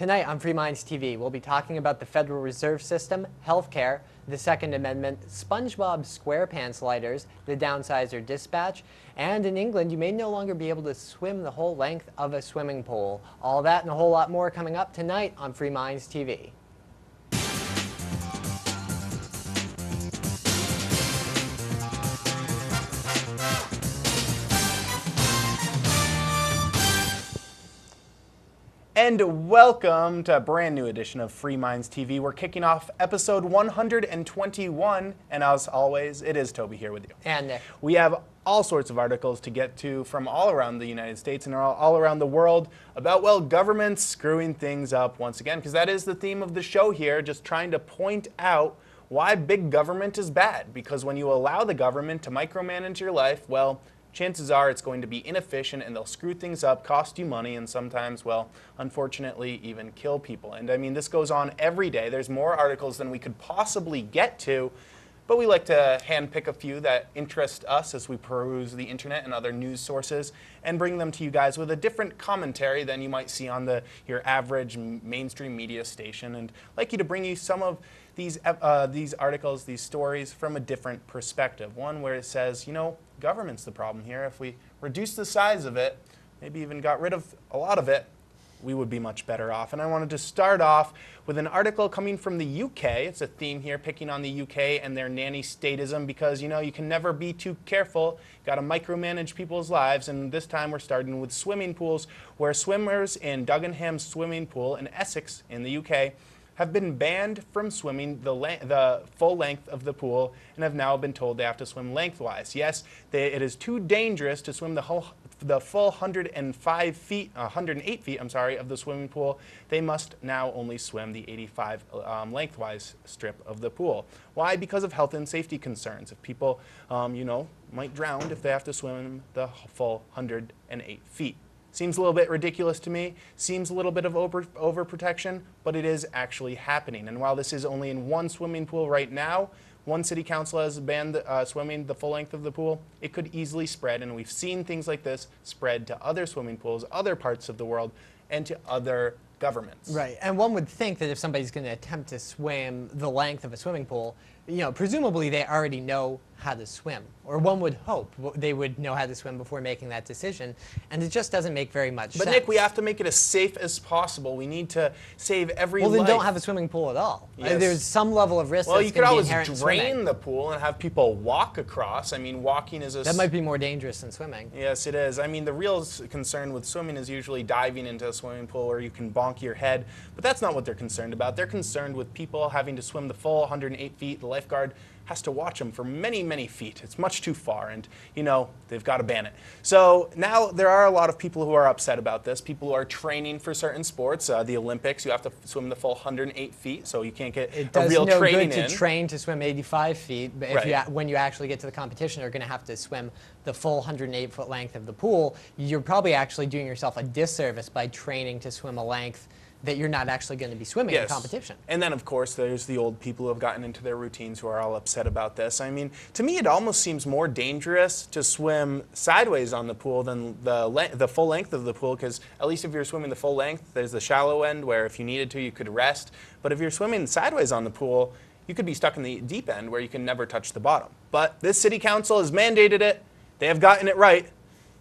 Tonight on Free Minds TV, we'll be talking about the Federal Reserve System, healthcare, the Second Amendment, Spongebob Squarepants lighters, the Downsizer Dispatch, and in England, you may no longer be able to swim the whole length of a swimming pool. All that and a whole lot more coming up tonight on Free Minds TV. And welcome to a brand new edition of Free Minds TV. We're kicking off episode 121, and as always, it is Toby here with you. And Nick. We have all sorts of articles to get to from all around the United States and all around the world about, well, governments screwing things up once again, because that is the theme of the show here, just trying to point out why big government is bad. Because when you allow the government to micromanage your life, well, chances are it's going to be inefficient and they'll screw things up, cost you money, and sometimes, well, unfortunately, even kill people. And I mean, this goes on every day. There's more articles than we could possibly get to, but we like to handpick a few that interest us as we peruse the internet and other news sources and bring them to you guys with a different commentary than you might see on your average mainstream media station. And I'd like you to bring you some of these articles, these stories from a different perspective. One where it says, you know, government's the problem here. If we reduce the size of it, maybe even got rid of a lot of it, we would be much better off. And I wanted to start off with an article coming from the UK. It's a theme here, picking on the UK and their nanny statism, because, you know, you can never be too careful. You've got to micromanage people's lives. And this time we're starting with swimming pools, where swimmers in Dagenham swimming pool in Essex in the UK have been banned from swimming the full length of the pool and have now been told they have to swim lengthwise. Yes, it is too dangerous to swim the full 108 feet, of the swimming pool. They must now only swim the 85 lengthwise strip of the pool. Why? Because of health and safety concerns. If people, might drown if they have to swim the full 108 feet. Seems a little bit ridiculous to me, seems a little bit of overprotection, but it is actually happening. And while this is only in one swimming pool right now, one city council has banned swimming the full length of the pool, it could easily spread, and we've seen things like this spread to other swimming pools, other parts of the world, and to other governments. Right, and one would think that if somebody's going to attempt to swim the length of a swimming pool, presumably they already know how to swim, or one would hope they would know how to swim before making that decision, and it just doesn't make very much sense. But Nick, we have to make it as safe as possible. We need to save every life. Well, then don't have a swimming pool at all. Yes. There's some level of risk well, that's you could going to be always inherent in drain swimming. the pool and have people walk across. I mean, walking is That might be more dangerous than swimming. Yes, it is. I mean, the real concern with swimming is usually diving into a swimming pool where you can bonk your head, but that's not what they're concerned about. They're concerned with people having to swim the full 108 feet. The lifeguard has to watch them for many, many feet. It's much too far, and, they've got to ban it. So now there are a lot of people who are upset about this, people who are training for certain sports. The Olympics, you have to swim the full 108 feet, so you can't get a real training in. It does no good to train to swim 85 feet, but when you actually get to the competition, you're going to have to swim the full 108-foot length of the pool. You're probably actually doing yourself a disservice by training to swim a length that you're not actually going to be swimming in competition. And then, of course, there's the old people who have gotten into their routines who are all upset about this. I mean, to me, it almost seems more dangerous to swim sideways on the pool than the full length of the pool, because at least if you're swimming the full length, there's the shallow end where if you needed to, you could rest. But if you're swimming sideways on the pool, you could be stuck in the deep end where you can never touch the bottom. But this city council has mandated it. They have gotten it right.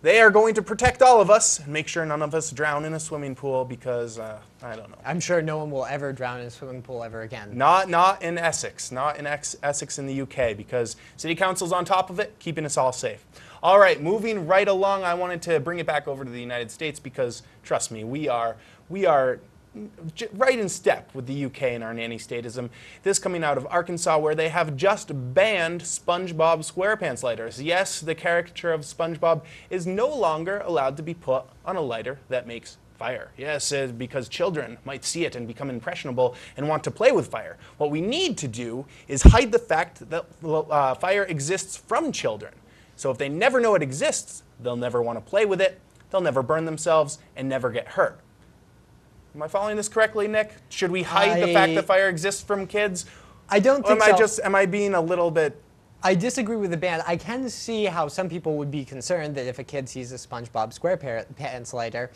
They are going to protect all of us and make sure none of us drown in a swimming pool because, I don't know. I'm sure no one will ever drown in a swimming pool ever again. Not in Essex. Not in Essex in the UK, because City Council's on top of it, keeping us all safe. All right, moving right along, I wanted to bring it back over to the United States because, trust me, we are right in step with the UK and our nanny statism. This coming out of Arkansas, where they have just banned Spongebob Squarepants lighters. Yes, the caricature of SpongeBob is no longer allowed to be put on a lighter that makes fire. Yes, because children might see it and become impressionable and want to play with fire. What we need to do is hide the fact that fire exists from children. So if they never know it exists, they'll never want to play with it, they'll never burn themselves, and never get hurt. Am I following this correctly, Nick? Should we hide the fact that fire exists from kids? I don't think so. Am I being a little bit... I disagree with the ban. I can see how some people would be concerned that if a kid sees a SpongeBob SquarePants lighter,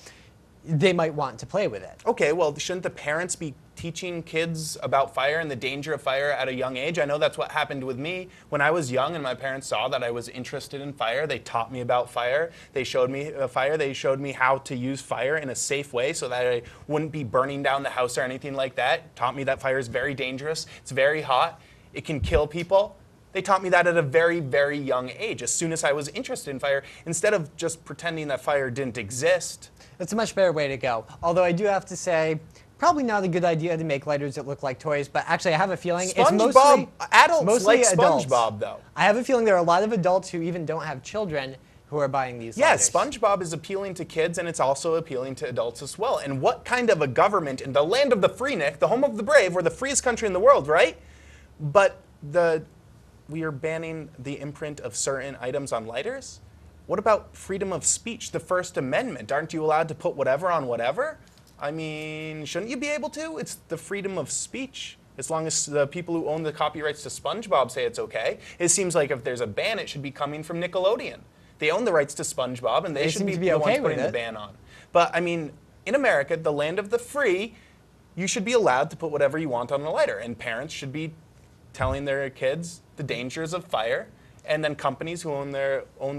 they might want to play with it. Okay, well, shouldn't the parents be teaching kids about fire and the danger of fire at a young age? I know that's what happened with me when I was young and my parents saw that I was interested in fire. They taught me about fire. They showed me fire. They showed me how to use fire in a safe way so that I wouldn't be burning down the house or anything like that. Taught me that fire is very dangerous. It's very hot. It can kill people. They taught me that at a very, very young age, as soon as I was interested in fire, instead of just pretending that fire didn't exist. That's a much better way to go. Although I do have to say, probably not a good idea to make lighters that look like toys, but actually I have a feeling it's mostly adults like adults. SpongeBob, though. I have a feeling there are a lot of adults who even don't have children who are buying these Yes, lighters. SpongeBob is appealing to kids, and it's also appealing to adults as well. And what kind of a government in the land of the free, Nick, the home of the brave, we're the freest country in the world, right? But we are banning the imprint of certain items on lighters? What about freedom of speech, the First Amendment? Aren't you allowed to put whatever on whatever? I mean, shouldn't you be able to? It's the freedom of speech. As long as the people who own the copyrights to SpongeBob say it's okay. It seems like if there's a ban, it should be coming from Nickelodeon. They own the rights to SpongeBob, and they should be the ones putting the ban on. But, I mean, in America, the land of the free, you should be allowed to put whatever you want on a lighter. And parents should be telling their kids the dangers of fire, and then companies who own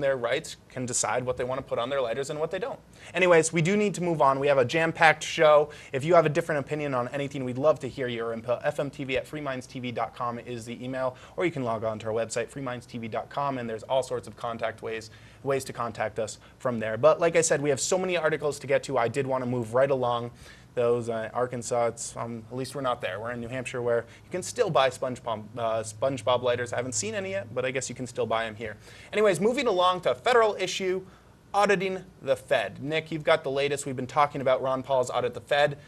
their rights can decide what they want to put on their lighters and what they don't. Anyways, we do need to move on. We have a jam-packed show. If you have a different opinion on anything, we'd love to hear your input. fmtv@freemindstv.com is the email, or you can log on to our website, freemindstv.com, and there's all sorts of contact ways to contact us from there. But like I said, we have so many articles to get to. I did want to move right along. Those Arkansas, at least we're not there. We're in New Hampshire, where you can still buy SpongeBob lighters. I haven't seen any yet, but I guess you can still buy them here. Anyways, moving along to a federal issue, auditing the Fed. Nick, you've got the latest. We've been talking about Ron Paul's Audit the Fed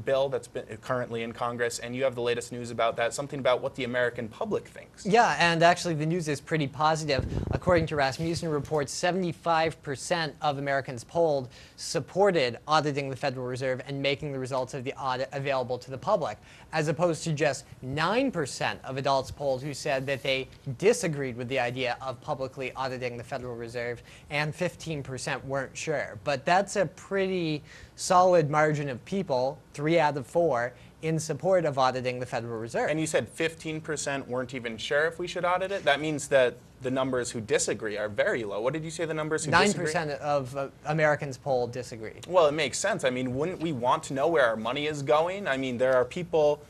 bill that's been currently in Congress, and you have the latest news about that, something about what the American public thinks. Yeah, and actually the news is pretty positive. According to Rasmussen reports, 75% of Americans polled supported auditing the Federal Reserve and making the results of the audit available to the public, as opposed to just 9% of adults polled who said that they disagreed with the idea of publicly auditing the Federal Reserve, and 15% weren't sure. But that's a pretty solid margin of people, 3 out of 4, in support of auditing the Federal Reserve. And you said 15% weren't even sure if we should audit it? That means that the numbers who disagree are very low. What did you say the numbers who disagree? 9% of Americans polled disagreed. Well, it makes sense. I mean, wouldn't we want to know where our money is going? I mean, there are people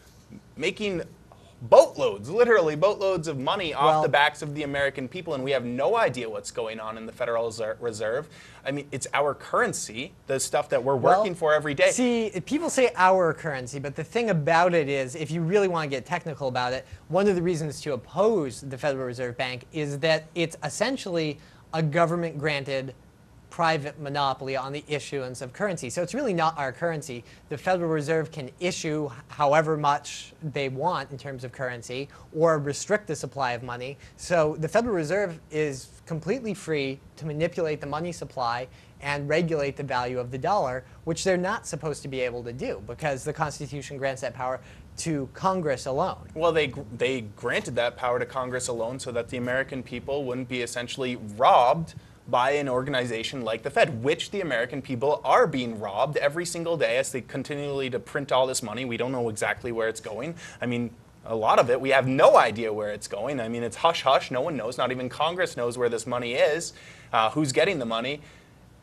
making boatloads, literally boatloads of money off the backs of the American people, and we have no idea what's going on in the Federal Reserve. I mean, it's our currency, the stuff that we're working for every day. See, people say our currency, but the thing about it is, if you really want to get technical about it, one of the reasons to oppose the Federal Reserve Bank is that it's essentially a government-granted private monopoly on the issuance of currency. So it's really not our currency. The Federal Reserve can issue however much they want in terms of currency or restrict the supply of money. So the Federal Reserve is completely free to manipulate the money supply and regulate the value of the dollar, which they're not supposed to be able to do because the Constitution grants that power to Congress alone. Well, they granted that power to Congress alone so that the American people wouldn't be essentially robbed by an organization like the Fed, which the American people are being robbed every single day as they continually to print all this money. We don't know exactly where it's going. I mean, a lot of it, we have no idea where it's going. I mean, it's hush-hush. No one knows. Not even Congress knows where this money is, who's getting the money.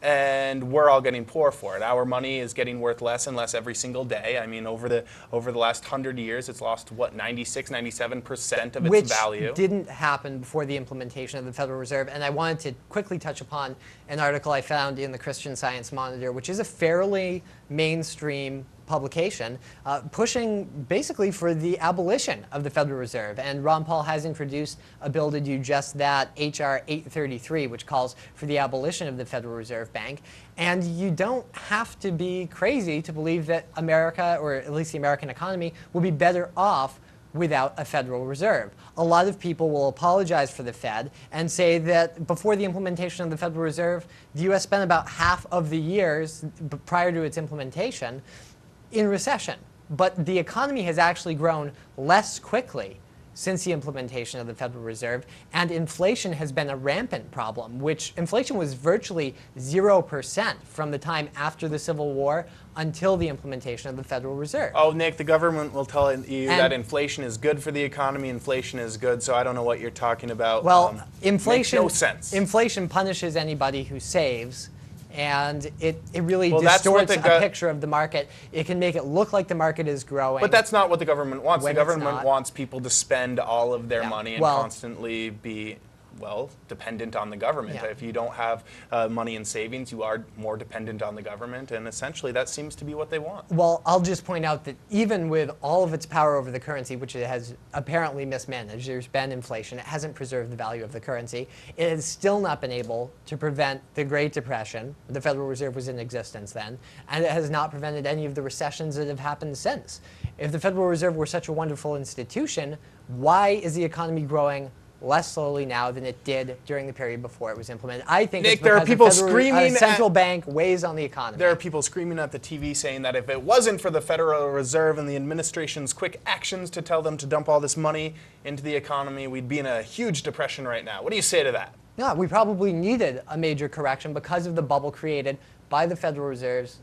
And we're all getting poor for it. Our money is getting worth less and less every single day. I mean, over the last 100 years, it's lost, what, 96, 97% of its value. Which didn't happen before the implementation of the Federal Reserve. And I wanted to quickly touch upon an article I found in the Christian Science Monitor, which is a fairly mainstream publication pushing basically for the abolition of the Federal Reserve. And Ron Paul has introduced a bill to do just that, H.R. 833, which calls for the abolition of the Federal Reserve Bank. And you don't have to be crazy to believe that America, or at least the American economy, will be better off without a Federal Reserve. A lot of people will apologize for the Fed and say that before the implementation of the Federal Reserve, the U.S. spent about half of the years prior to its implementation in recession. But the economy has actually grown less quickly since the implementation of the Federal Reserve, and inflation has been a rampant problem, which inflation was virtually 0% from the time after the Civil War until the implementation of the Federal Reserve. Oh, Nick, the government will tell you that inflation is good for the economy, inflation is good, so I don't know what you're talking about. Well, inflation, makes no sense. Inflation punishes anybody who saves, and it really distorts a picture of the market. It can make it look like the market is growing. But that's not what the government wants. The when government wants people to spend all of their money and constantly be, well, dependent on the government. Yeah. If you don't have money in savings, you are more dependent on the government, and essentially that seems to be what they want. Well, I'll just point out that even with all of its power over the currency, which it has apparently mismanaged, there's been inflation, it hasn't preserved the value of the currency, it has still not been able to prevent the Great Depression. The Federal Reserve was in existence then, and it has not prevented any of the recessions that have happened since. If the Federal Reserve were such a wonderful institution, why is the economy growing less slowly now than it did during the period before it was implemented? I think Nick, it's there are because people the screaming central bank weighs on the economy. There are people screaming at the TV saying that if it wasn't for the Federal Reserve and the administration's quick actions to tell them to dump all this money into the economy, we'd be in a huge depression right now. What do you say to that? No, we probably needed a major correction because of the bubble created by the Federal Reserve's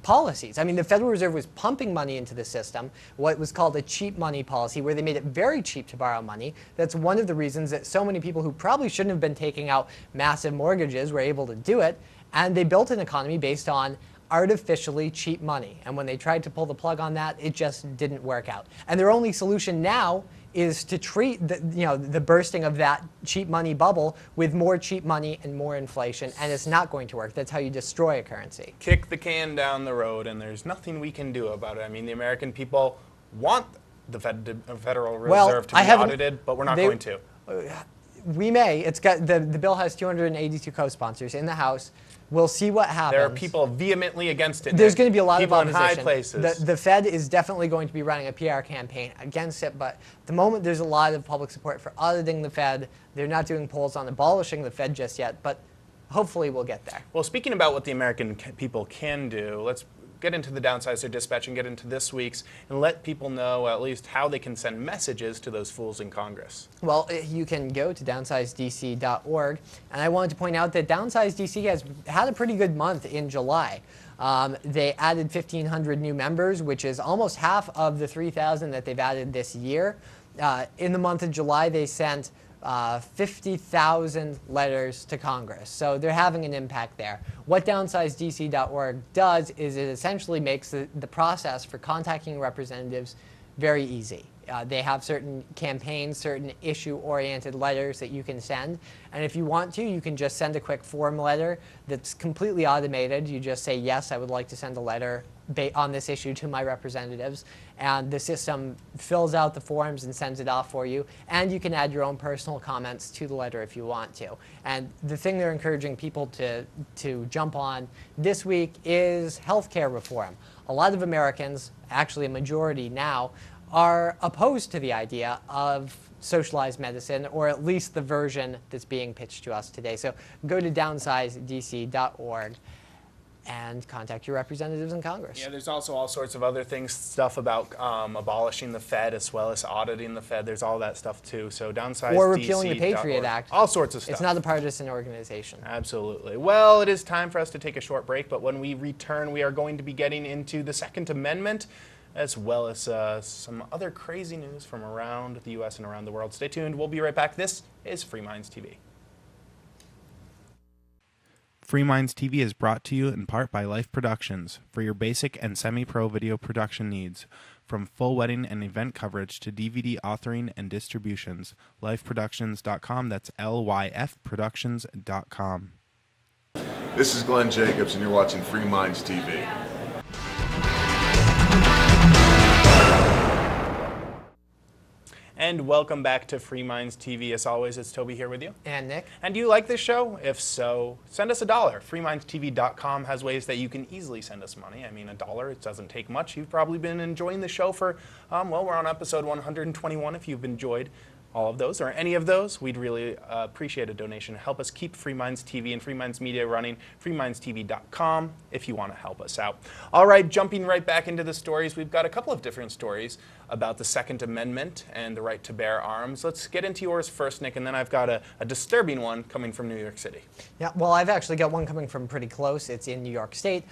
policies. I mean, the Federal Reserve was pumping money into the system, what was called a cheap money policy, where they made it very cheap to borrow money. That's one of the reasons that so many people who probably shouldn't have been taking out massive mortgages were able to do it. And they built an economy based on artificially cheap money. And when they tried to pull the plug on that, it just didn't work out. And their only solution now is to treat the bursting of that cheap money bubble with more cheap money and more inflation, and it's not going to work. That's how you destroy a currency. Kick the can down the road, and there's nothing we can do about it. I mean, the American people want the Federal Reserve to be audited, but we're not going to. We may. It's got the bill has 282 co-sponsors in the House. We'll see what happens. There are people vehemently against it. There's going to be a lot of opposition. People in high places. The Fed is definitely going to be running a PR campaign against it, but at the moment there's a lot of public support for auditing the Fed. They're not doing polls on abolishing the Fed just yet, but hopefully we'll get there. Well, speaking about what the American people can do, let's get into the Downsizer Dispatch and get into this week's and let people know at least how they can send messages to those fools in Congress. Well, you can go to downsizedc.org, and I wanted to point out that Downsize DC has had a pretty good month in July. They added 1,500 new members, which is almost half of the 3,000 that they've added this year. In the month of July, they sent 50,000 letters to Congress. So they're having an impact there. What downsizedc.org does is it essentially makes the process for contacting representatives very easy. They have certain campaigns, certain issue-oriented letters that you can send. And if you want to, you can just send a quick form letter that's completely automated. You just say, yes, I would like to send a letter on this issue to my representatives. And the system fills out the forms and sends it off for you. And you can add your own personal comments to the letter if you want to. And the thing they're encouraging people to jump on this week is healthcare reform. A lot of Americans, actually a majority now, are opposed to the idea of socialized medicine, or at least the version that's being pitched to us today. So go to downsizedc.org and contact your representatives in Congress. Yeah, there's also all sorts of other things, stuff about abolishing the Fed as well as auditing the Fed. There's all that stuff too. So downsizedc.org. Or repealing the Patriot Act. All sorts of stuff. It's not a partisan organization. Absolutely. Well, it is time for us to take a short break, but when we return, we are going to be getting into the Second Amendment, as well as some other crazy news from around the U.S. and around the world. Stay tuned. We'll be right back. This is Free Minds TV. Free Minds TV is brought to you in part by Life Productions for your basic and semi-pro video production needs. From full wedding and event coverage to DVD authoring and distributions, lifeproductions.com. That's LYFproductions.com. This is Glenn Jacobs, and you're watching Free Minds TV. And welcome back to Free Minds TV. As always, it's Toby here with you. And Nick. And do you like this show? If so, send us $1. FreeMindsTV.com has ways that you can easily send us money. I mean, $1, it doesn't take much. You've probably been enjoying the show for, well, we're on episode 121 if you've enjoyed all of those or any of those, we'd really appreciate a donation to help us keep Free Minds TV and Free Minds Media running, freemindstv.com if you want to help us out. All right, jumping right back into the stories, we've got a couple of different stories about the Second Amendment and the right to bear arms. Let's get into yours first, Nick, and then I've got a disturbing one coming from New York City. Yeah, well, I've actually got one coming from pretty close. It's in New York State,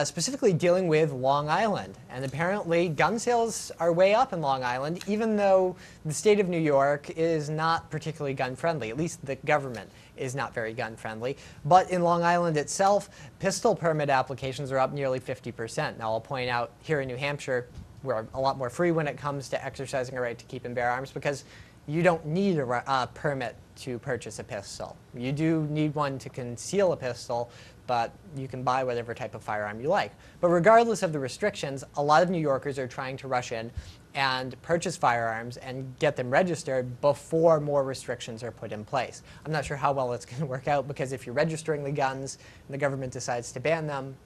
specifically dealing with Long Island. And apparently gun sales are way up in Long Island, even though the state of New York is not particularly gun-friendly. At least the government is not very gun-friendly. But in Long Island itself, pistol permit applications are up nearly 50%. Now, I'll point out here in New Hampshire, we're a lot more free when it comes to exercising a right to keep and bear arms because you don't need a permit to purchase a pistol. You do need one to conceal a pistol, but you can buy whatever type of firearm you like. But regardless of the restrictions, a lot of New Yorkers are trying to rush in and purchase firearms and get them registered before more restrictions are put in place. I'm not sure how well it's going to work out because if you're registering the guns and the government decides to ban them,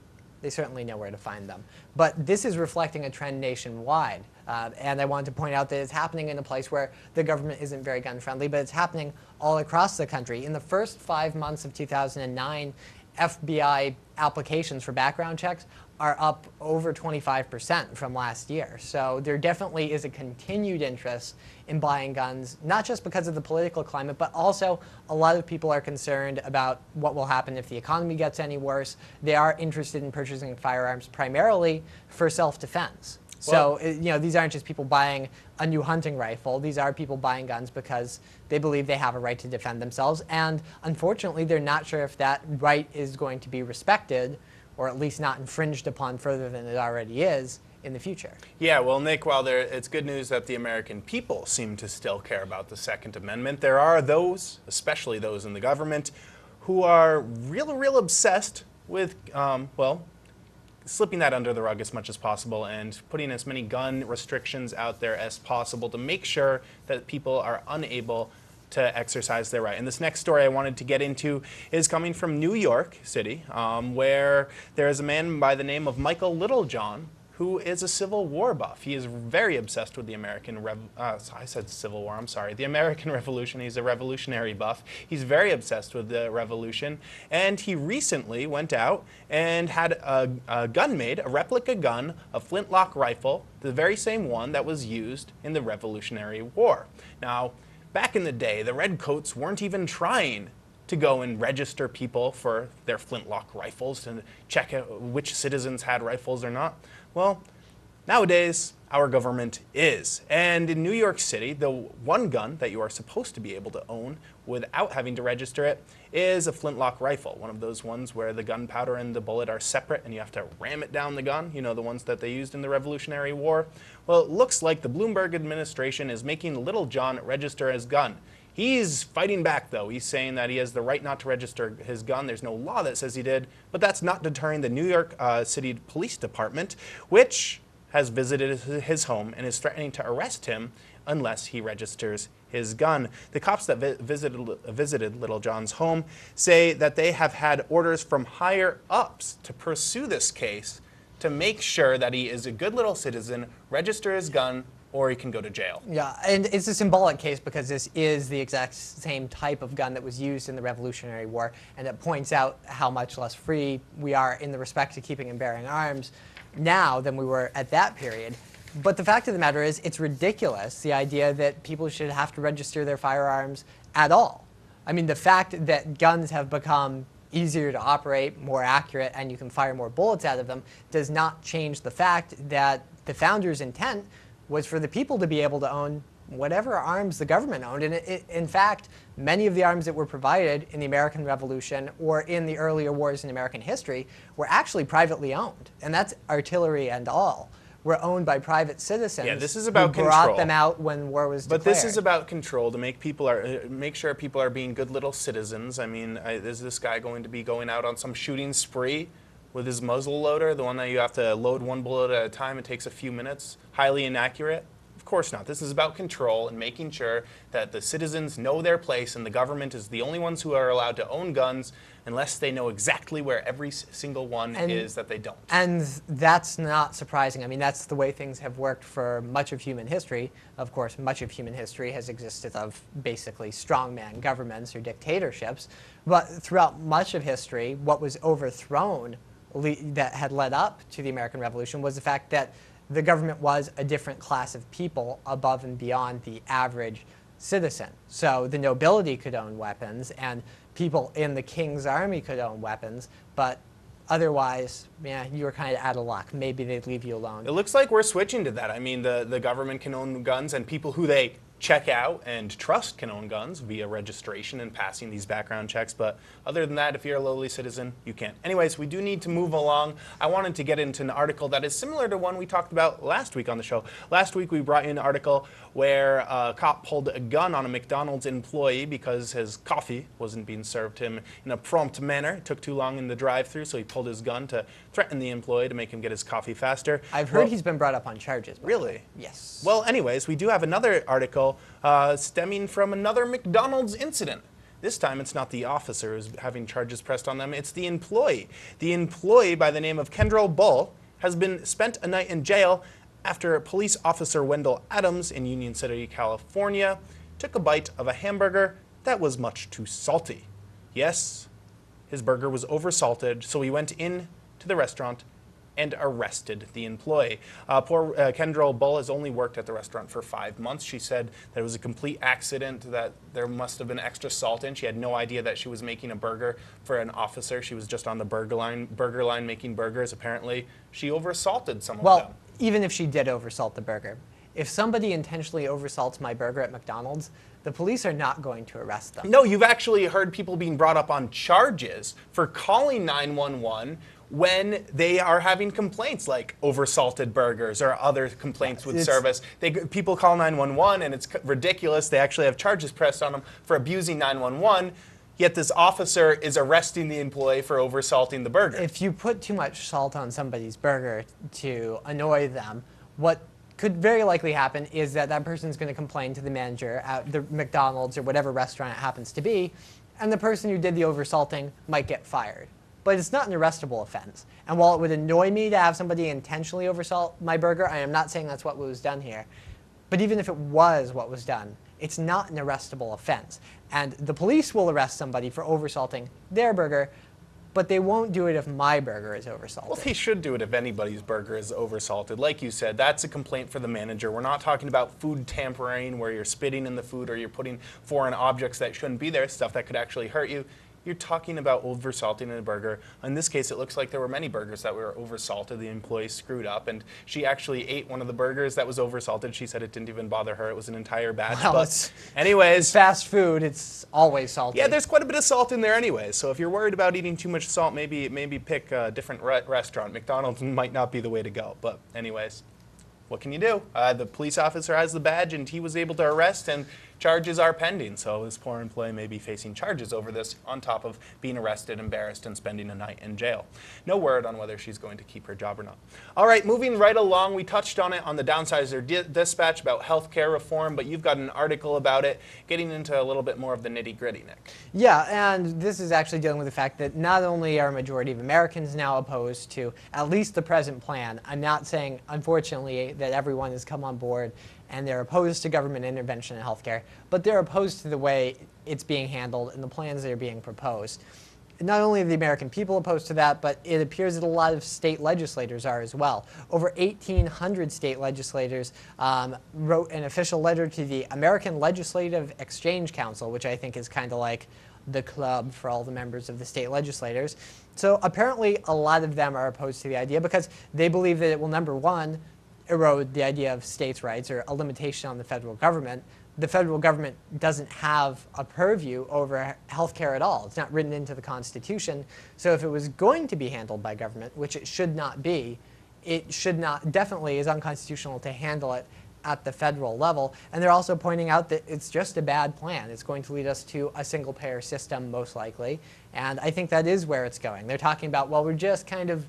they certainly know where to find them. But this is reflecting a trend nationwide. And I wanted to point out that it's happening in a place where the government isn't very gun-friendly, but it's happening all across the country. In the first 5 months of 2009, FBI applications for background checks are up over 25% from last year. So there definitely is a continued interest in buying guns, not just because of the political climate, but also a lot of people are concerned about what will happen if the economy gets any worse. They are interested in purchasing firearms primarily for self-defense. So, these aren't just people buying a new hunting rifle. These are people buying guns because they believe they have a right to defend themselves. And unfortunately, they're not sure if that right is going to be respected or at least not infringed upon further than it already is in the future. Yeah, well, Nick, while it's good news that the American people seem to still care about the Second Amendment, there are those, especially those in the government, who are real obsessed with, slipping that under the rug as much as possible and putting as many gun restrictions out there as possible to make sure that people are unable to exercise their right. And this next story I wanted to get into is coming from New York City, where there is a man by the name of Michael Littlejohn, who is a Civil War buff. He is very obsessed with the American the American Revolution. He's a revolutionary buff. He's very obsessed with the Revolution, and he recently went out and had a gun made, a replica gun, a flintlock rifle, the very same one that was used in the Revolutionary War. Now, back in the day, the Redcoats weren't even trying to go and register people for their flintlock rifles to check out which citizens had rifles or not. Well, nowadays, our government is. And in New York City, the one gun that you are supposed to be able to own without having to register it is a flintlock rifle, one of those ones where the gunpowder and the bullet are separate and you have to ram it down the gun, you know, the ones that they used in the Revolutionary War. Well, it looks like the Bloomberg administration is making Littlejohn register his gun. He's fighting back, though. He's saying that he has the right not to register his gun. There's no law that says he did, but that's not deterring the New York City Police Department, which has visited his home and is threatening to arrest him unless he registers his gun. The cops that visited Littlejohn's home say that they have had orders from higher-ups to pursue this case to make sure that he is a good little citizen, register his gun, or he can go to jail. Yeah, and it's a symbolic case because this is the exact same type of gun that was used in the Revolutionary War, and it points out how much less free we are in the respect to keeping and bearing arms now than we were at that period. But the fact of the matter is, it's ridiculous, the idea that people should have to register their firearms at all. I mean, the fact that guns have become easier to operate, more accurate, and you can fire more bullets out of them does not change the fact that the founders' intent was for the people to be able to own whatever arms the government owned. And in fact, many of the arms that were provided in the American Revolution or in the earlier wars in American history were actually privately owned. And that's artillery and all. Were owned by private citizens. Yeah, this is about who control. Brought them out when war was declared. But this is about control to make sure people are being good little citizens. I mean, is this guy going to be going out on some shooting spree with his muzzle loader, the one that you have to load one bullet at a time? It takes a few minutes. Highly inaccurate. Of course not. This is about control and making sure that the citizens know their place, and the government is the only ones who are allowed to own guns unless they know exactly where every single one is that they don't. And that's not surprising. I mean, that's the way things have worked for much of human history. Of course, much of human history has existed of basically strongman governments or dictatorships. But throughout much of history, what was overthrown that had led up to the American Revolution was the fact that the government was a different class of people above and beyond the average citizen. So the nobility could own weapons, and people in the king's army could own weapons, but otherwise, yeah, you were kind of out of luck. Maybe they'd leave you alone. It looks like we're switching to that. I mean, the government can own guns, and people who they check out and trust can own guns via registration and passing these background checks. But other than that, if you're a lowly citizen, you can't. Anyways, we do need to move along. I wanted to get into an article that is similar to one we talked about last week on the show. Last week, we brought in an article where a cop pulled a gun on a McDonald's employee because his coffee wasn't being served him in a prompt manner. It took too long in the drive-thru, so he pulled his gun to threaten the employee to make him get his coffee faster. I've heard he's been brought up on charges. Really? Yes. Well, anyways, we do have another article stemming from another McDonald's incident. This time, it's not the officer who's having charges pressed on them, it's the employee. The employee, by the name of Kendrell Bull, has been spent a night in jail after police officer Wendell Adams in Union City, California, took a bite of a hamburger that was much too salty. Yes, his burger was oversalted, so he went in to the restaurant and arrested the employee. Poor Kendrell Bull has only worked at the restaurant for 5 months. She said that it was a complete accident, that there must have been extra salt in. She had no idea that she was making a burger for an officer. She was just on the burger line making burgers. Apparently, she oversalted some of them. Well, even if she did oversalt the burger, if somebody intentionally oversalts my burger at McDonald's, the police are not going to arrest them. No, you've actually heard people being brought up on charges for calling 911 when they are having complaints like oversalted burgers or other complaints with service. People call 911 and it's ridiculous. They actually have charges pressed on them for abusing 911, yet this officer is arresting the employee for oversalting the burger. If you put too much salt on somebody's burger to annoy them, what could very likely happen is that that person's going to complain to the manager at the McDonald's or whatever restaurant it happens to be, and the person who did the oversalting might get fired. But it's not an arrestable offense. And while it would annoy me to have somebody intentionally oversalt my burger, I am not saying that's what was done here. But even if it was what was done, it's not an arrestable offense. And the police will arrest somebody for oversalting their burger, but they won't do it if my burger is oversalted. Well, they should do it if anybody's burger is oversalted. Like you said, that's a complaint for the manager. We're not talking about food tampering where you're spitting in the food or you're putting foreign objects that shouldn't be there, stuff that could actually hurt you. You're talking about oversalting a burger. In this case, it looks like there were many burgers that were oversalted. The employee screwed up, and she actually ate one of the burgers that was oversalted. She said it didn't even bother her. It was an entire batch. Well, but anyways, fast food, it's always salty. yeah, there's quite a bit of salt in there anyways. So if you're worried about eating too much salt, maybe pick a different restaurant. McDonald's might not be the way to go. But anyways, what can you do? The police officer has the badge, and he was able to arrest, and charges are pending. So this poor employee may be facing charges over this on top of being arrested, embarrassed, and spending a night in jail. No word on whether she's going to keep her job or not. All right, moving right along, we touched on it on the Downsizer Dispatch about healthcare reform, but you've got an article about it, getting into a little bit more of the nitty-gritty, Nick. Yeah, and this is actually dealing with the fact that not only are a majority of Americans now opposed to at least the present plan, I'm not saying, unfortunately, that everyone has come on board and they're opposed to government intervention in healthcare, but they're opposed to the way it's being handled and the plans that are being proposed. Not only are the American people opposed to that, but it appears that a lot of state legislators are as well. Over 1,800 state legislators wrote an official letter to the American Legislative Exchange Council, which I think is kind of like the club for all the members of the state legislators. So apparently a lot of them are opposed to the idea because they believe that it will, number one, erode the idea of states' rights or a limitation on the federal government. The federal government doesn't have a purview over healthcare at all. It's not written into the Constitution. So if it was going to be handled by government, which it should not be, it should not, definitely is unconstitutional to handle it at the federal level. And they're also pointing out that it's just a bad plan. It's going to lead us to a single-payer system, most likely. And I think that is where it's going. They're talking about, well, we're just kind of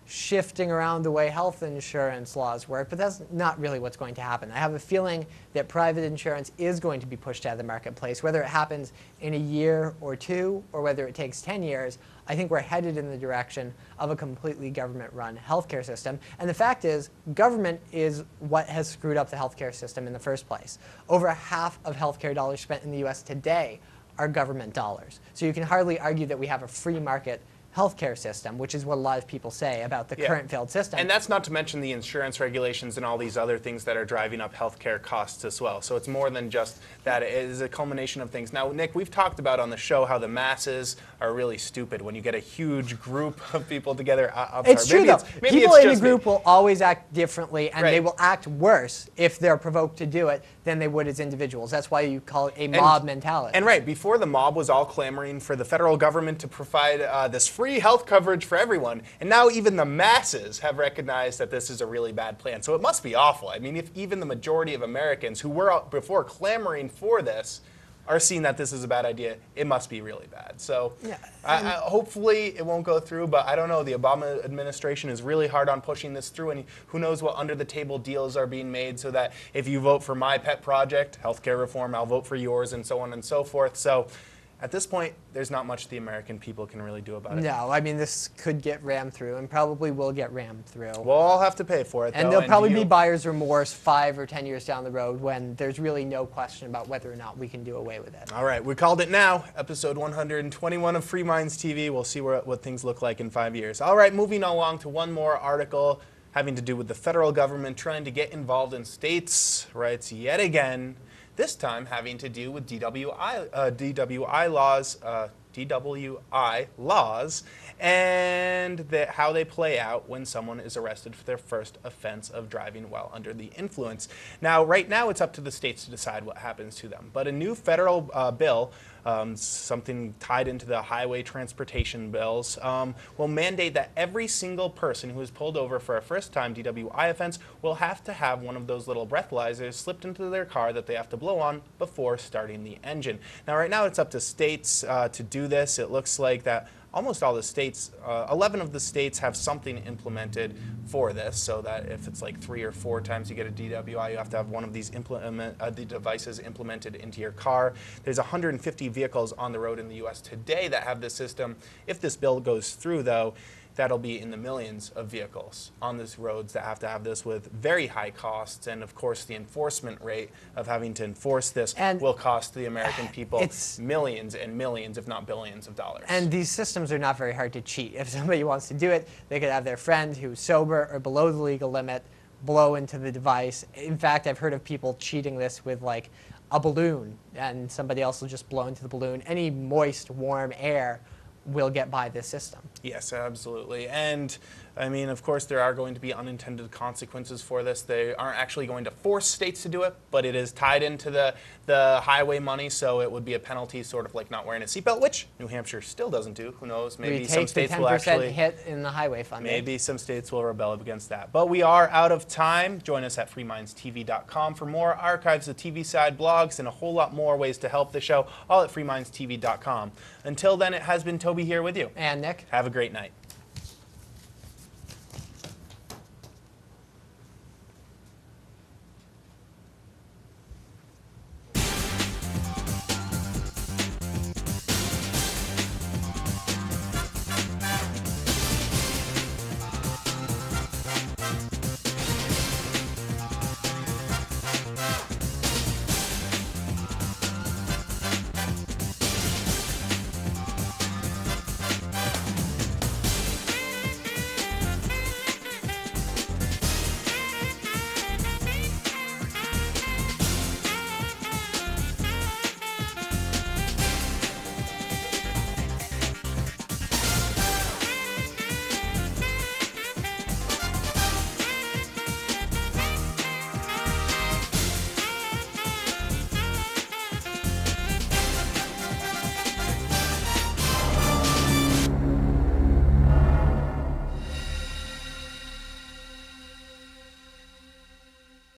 shifting around the way health insurance laws work, but that's not really what's going to happen. I have a feeling that private insurance is going to be pushed out of the marketplace, whether it happens in a year or two, or whether it takes 10 years. I think we're headed in the direction of a completely government-run healthcare system. And the fact is, government is what has screwed up the healthcare system in the first place. Over half of healthcare dollars spent in the US today are government dollars. So you can hardly argue that we have a free market healthcare system, which is what a lot of people say about the current failed system. And that's not to mention the insurance regulations and all these other things that are driving up healthcare costs as well. So it's more than just that. It is a culmination of things. Now, Nick, we've talked about on the show how the masses are really stupid when you get a huge group of people together. It's true, though. People in the group will always act differently, and they will act worse if they're provoked to do it than they would as individuals. That's why you call it a mob mentality. And before the mob was all clamoring for the federal government to provide this free health coverage for everyone, and now even the masses have recognized that this is a really bad plan. So it must be awful. I mean, if even the majority of Americans who were before clamoring for this are seeing that this is a bad idea, it must be really bad. So hopefully it won't go through, but I don't know. The Obama administration is really hard on pushing this through, and who knows what under-the-table deals are being made so that if you vote for my pet project, healthcare reform, I'll vote for yours, and so on and so forth. So at this point, there's not much the American people can really do about it. No, I mean, this could get rammed through, and probably will get rammed through. We'll all have to pay for it, though. And there'll probably be buyer's remorse 5 or 10 years down the road when there's really no question about whether or not we can do away with it. All right, we called it now. Episode 121 of Free Minds TV. We'll see what things look like in 5 years. All right, moving along to one more article having to do with the federal government trying to get involved in states' rights yet again. This time having to do with DWI laws, and how they play out when someone is arrested for their first offense of driving while under the influence. Now, right now, it's up to the states to decide what happens to them. But a new federal bill, something tied into the highway transportation bills, will mandate that every single person who is pulled over for a first-time DWI offense will have to have one of those little breathalyzers slipped into their car that they have to blow on before starting the engine. Now, right now, it's up to states to do this. It looks like that almost all the states, 11 of the states have something implemented for this, so that if it's like 3 or 4 times you get a DWI, you have to have one of these the devices implemented into your car. There's 150 vehicles on the road in the U.S. today that have this system. If this bill goes through, though, that'll be in the millions of vehicles on these roads that have to have this, with very high costs. And of course, the enforcement rate of having to enforce this will cost the American people millions and millions, if not billions of dollars. And these systems are not very hard to cheat. If somebody wants to do it, they could have their friend who's sober or below the legal limit blow into the device. In fact, I've heard of people cheating this with like a balloon, and somebody else will just blow into the balloon. Any moist, warm air will get by this system. Yes, absolutely. And I mean, of course, there are going to be unintended consequences for this. They aren't actually going to force states to do it, but it is tied into the highway money, so it would be a penalty, sort of like not wearing a seatbelt, which New Hampshire still doesn't do. Who knows? Maybe some states will actually hit in the highway funding. Maybe some states will rebel against that. But we are out of time. Join us at freemindstv.com for more archives of TV side blogs and a whole lot more ways to help the show, all at freemindstv.com. Until then, it has been Toby here with you. And Nick. Have a great night.